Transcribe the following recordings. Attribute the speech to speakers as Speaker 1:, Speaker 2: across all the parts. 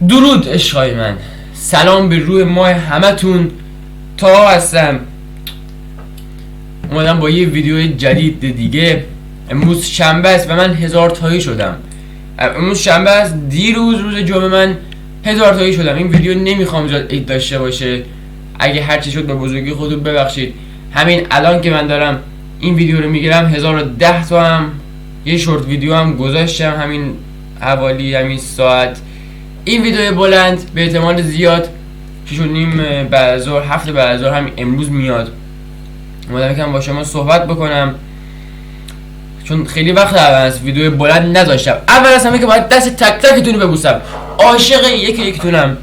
Speaker 1: درود عشقای من، سلام به روی ماه همتون. تا هستم اومدم با یه ویدیو جدید دیگه. امروز شنبه است و من 1000 تایی شدم. امروز شنبه است، دیروز روز جمعه من 1000 تایی شدم. این ویدیو نمیخوام زیاد عید داشته باشه، اگه هرچی شد به بزرگی خودتون ببخشید. همین الان که من دارم این ویدیو رو میگیرم 1010 تا هم یه شورت ویدیو هم گذاشتم همین حوالی همین ساعت. این ویدیو بلند به احتمال زیاد 6:30 بعد از ظهر، 7 بعد از ظهر همین امروز میاد. اومدم یکم با شما صحبت بکنم چون خیلی وقت از ویدیو بلند نذاشتم. اول از همه که باید دست تک تکتون رو ببوسم. عاشق یکیتونم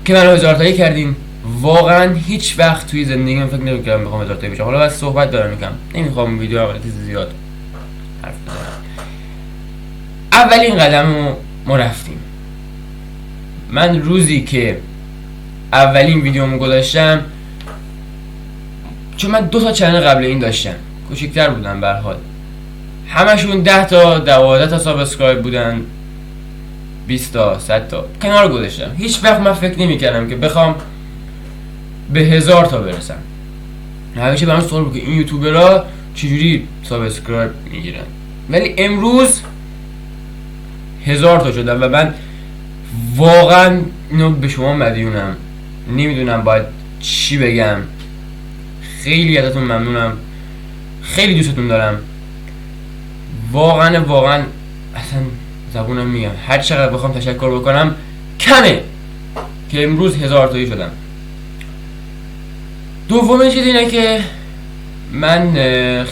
Speaker 1: که منو 1000 تایی کردین. واقعا هیچ وقت توی زندگیم فکر نمی‌کردم بخوام 1000 تایی بشم. حالا بس صحبت دارم میکنم، نمیخوام ویدیو اول زیاد حرف بزنم. اولین قدمو ما رفتیم. من روزی که اولین ویدیومو گذاشتم، چون من 2 تا چنل قبل این داشتم، کوچیک‌تر بودن به هر حال، همشون 10 تا 12 تا سابسکرایب بودن، 20 تا 100 تا کنار گذاشتم. هیچ وقت من فکر نمی‌کردم که بخوام به 1000 تا برسم. همیشه برام سوال بود که این یوتیوبرها چجوری سابسکرایب میگیرن، ولی امروز 1000 تا شدم و من واقعا اینو به شما مدیونم. نمیدونم باید چی بگم. خیلی ازتون ممنونم، خیلی دوستتون دارم. واقعا اصلا زبونم میگم هر چقدر بخوام تشکر بکنم کمه که امروز 1000 تایی شدم. دومین چیز اینه که من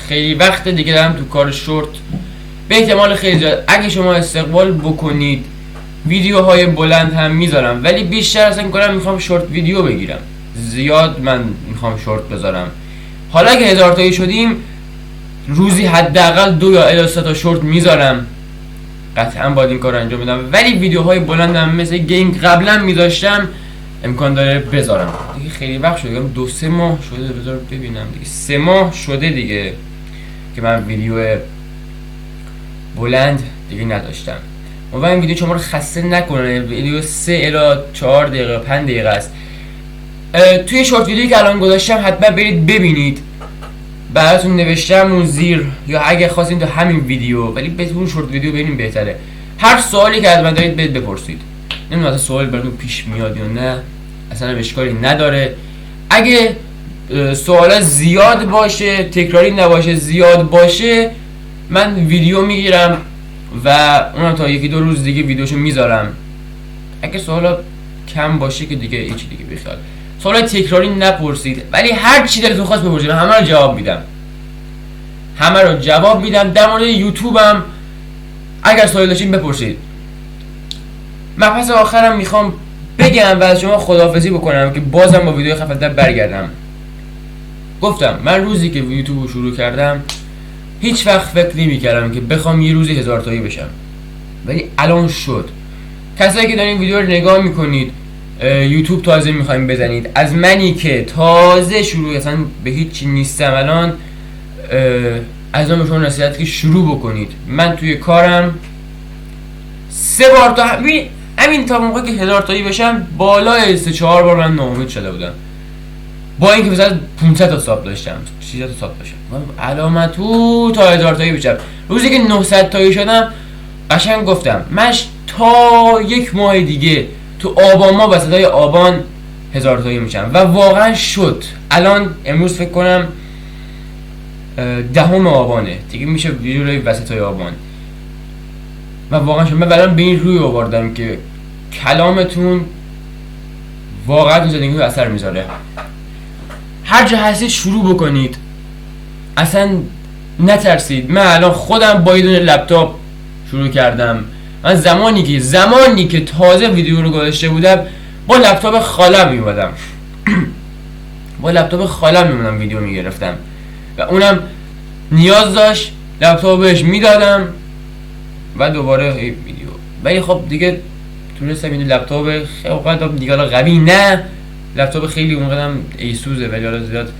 Speaker 1: خیلی وقت دیگه دارم تو کار شورت. به احتمال خیلی زیاد اگه شما استقبال بکنید ویدیوهای بلند هم میذارم، ولی بیشتر از این کارم میخوام شورت ویدیو بگیرم. زیاد من میخوام شورت بذارم. حالا که 1000 تایی شدیم روزی حداقل 2 یا الی 3 تا شورت میذارم. قطعا باید این کار رو انجام بدم، ولی ویدیوهای بلندم مثل گیم قبلا میذاشتم امکان داره بذارم. دیگه خیلی وقت شده، 2-3 ماه شده، بذار ببینم دیگه 3 ماه شده دیگه که من ویدیو بلند دیگه نداشتم. امیدوارم ویدیو شما رو خسته نکنه. ویدیو 3 الی 4 دقیقه 5 دقیقه است. توی شورت ویدیویی که الان گذاشتم حتما برید ببینید. براتون نوشتم اون زیر، یا اگه خواستین تو همین ویدیو، ولی بهتون شورت ویدیو ببینیم بهتره. هر سوالی که از من دارید برید بپرسید. نمیدونم اصلا سوال براتون پیش میاد یا نه، اصلا اشکالی نداره. اگه سوالا زیاد باشه، تکراری نباشه، زیاد باشه، من ویدیو میگیرم و اونم تا 1-2 روز دیگه ویدیوشو میذارم. اگه سوالا کم باشه که دیگه هیچ دیگه بخواد. سوالای تکراری نپرسید، ولی هر چی دلتون خواست بپرسید، همه رو جواب میدم. در مورد یوتیوبم اگر سوال داشتین بپرسید. مبحث آخرم میخوام بگم و از شما خداحافظی بکنم که بازم با ویدیو خفن‌تر برگردم. گفتم من روزی که یوتیوب رو شروع کردم هیچ وقت فکر نمی‌کردم که بخوام یه روزی 1000 تایی بشم، ولی الان شد. کسایی که دارین ویدیو رو نگاه میکنید، یوتیوب تازه میخوایم بزنید، از منی که تازه شروع اصلا به هیچ چی نیستم الان، از من به شما نصیحت که شروع بکنید. من توی کارم 3 بار تا همین تا موقعی که 1000 تایی بشم بالای 3-4 بار من ناامید شده بودم، با اینکه مثلا 500 تا ساب داشتم، 600 تا ساب داشتم. من علامتو تا 1000 تایی بشم. روزی که 900 تایی شدم قشنگ گفتم من تا 1 ماه دیگه تو آبان ماه، وسطای آبان 1000 تایی میشم و واقعا شد. الان امروز فکر کنم 10 آبانه دیگه، میشه ویدیوی وسطای آبان و واقعا شد. من الان به این روی آوردم که کلامتون واقعا تو زندگی اثر میذاره. هر جا هستید شروع بکنید، اصلا نترسید. من الان خودم با یه دونه لپتاپ شروع کردم. من زمانی که تازه ویدیو رو گذاشته بودم با لپتاپ خالم میومدم ویدیو میگرفتم و اونم نیاز داشت لپتاپ بهش میدادم و دوباره ویدیو. ولی خب دیگه تونستم این لپتاپ خیلی دیگه قوی، نه لپتاپ خیلی اونقدرم ایسوزه ولی حالا زیاد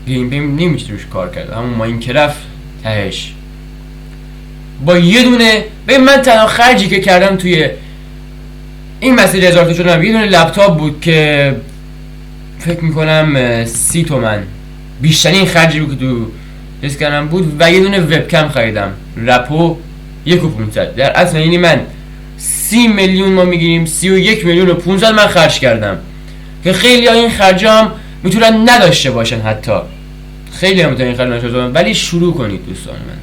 Speaker 1: گیم پلی نمیشه روش کار کرد. همون ماینکرافت تهش با یه دونه. ببین من تنها خرجی که کردم توی این مسیر 1000 تا شدم. یه دونه لپتاپ بود که فکر میکنم 30 تومن بیشترین خرجی بود که تو حس کردم بود و یه دونه وبکم خریدم رپو 1,500. در اصل یعنی من 30 میلیون ما میگیریم 31 میلیون و 500 من خرج کردم که خیلی ها این خرجام میتونن نداشته باشن، حتی خیلی هم میتونن این خرج نداشته باشن، ولی شروع کنید دوستان من.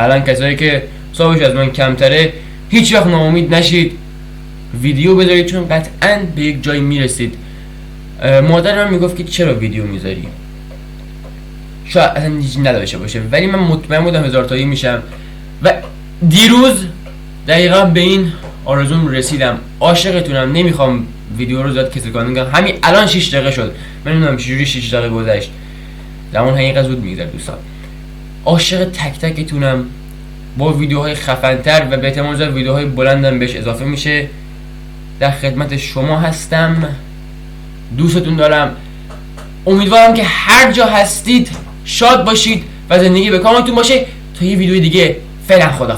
Speaker 1: الان کسایی که حسابش از من کمتره هیچ وقت ناامید نشید، ویدیو بذارید چون قطعا به یک جایی میرسید. مادر من میگفت که چرا ویدیو میذاری، شاید اصلا هیچ نداشته باشه، ولی من مطمئن بودم 1000 تایی میشم و دیروز دقیقا به این آرزوم رسیدم. عاشقتونم، نمیخوام ویدیو رو زیاد کسی کنم، همین الان 6 دقیقه شد، من نمیدونم چجوری 6 دقیقه گذشت، زمان حقیقت زود میگذره دوستان. عاشق تک تکتونم، با ویدیوهای خفن‌تر و به احتمال ویدیوهای بلندم بهش اضافه میشه. در خدمت شما هستم، دوستتون دارم، امیدوارم که هر جا هستید شاد باشید و زندگی به کامتون باشه. تا یه ویدیو دیگه، فعلا خدا.